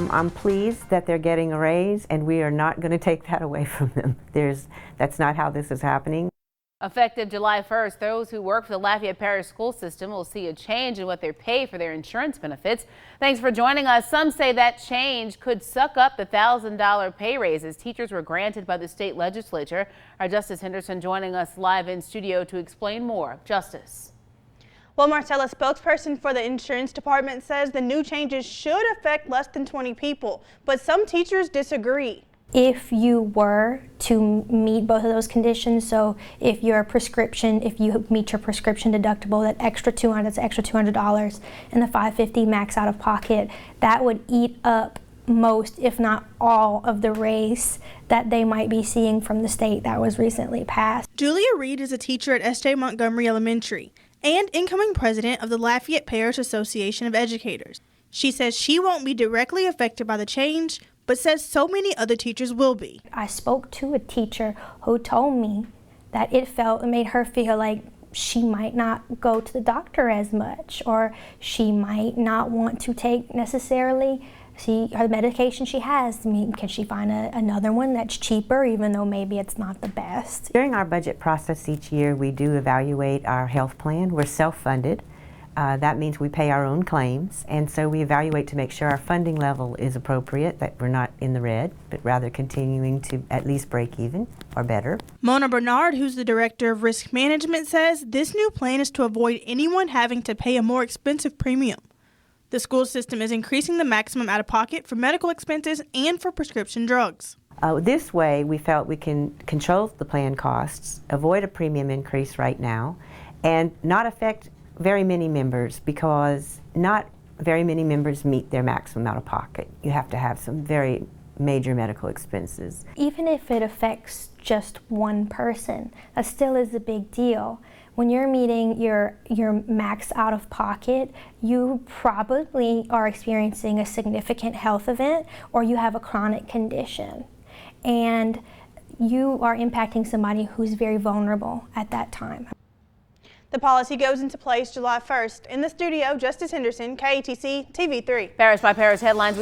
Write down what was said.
I'm pleased that they're getting a raise, and we are not going to take that away from them. That's not how this is happening. Effective July 1st, those who work for the Lafayette Parish School System will see a change in what they pay for their insurance benefits. Thanks for joining us. Some say that change could suck up the $1,000 pay raises teachers were granted by the state legislature. Our Justice Henderson joining us live in studio to explain more. Justice. Well, Marcella, spokesperson for the insurance department, says the new changes should affect less than 20 people, but some teachers disagree. If you were to meet both of those conditions, so if you meet your prescription deductible, that extra $200, and the $550 max out of pocket, that would eat up most, if not all, of the raise that they might be seeing from the state that was recently passed. Julia Reed is a teacher at S.J. Montgomery Elementary and incoming president of the Lafayette Parish Association of Educators. She says she won't be directly affected by the change, but says so many other teachers will be. I spoke to a teacher who told me that it made her feel like she might not go to the doctor as much, or she might not want to take necessarily her medication she has. I mean, can she find another one that's cheaper, even though maybe it's not the best? During our budget process each year, we do evaluate our health plan. We're self-funded. That means we pay our own claims, and so we evaluate to make sure our funding level is appropriate, that we're not in the red, but rather continuing to at least break even or better. Mona Bernard, who's the director of risk management, says this new plan is to avoid anyone having to pay a more expensive premium. The school system is increasing the maximum out-of-pocket for medical expenses and for prescription drugs. This way, we felt we can control the plan costs, avoid a premium increase right now, and not affect very many members, because not very many members meet their maximum out of pocket. You have to have some very major medical expenses. Even if it affects just one person, that still is a big deal. When you're meeting your max out of pocket, you probably are experiencing a significant health event, or you have a chronic condition, and you are impacting somebody who's very vulnerable at that time. The policy goes into place July 1st. In the studio, Justice Henderson, KATC TV3. Parish by Parish headlines.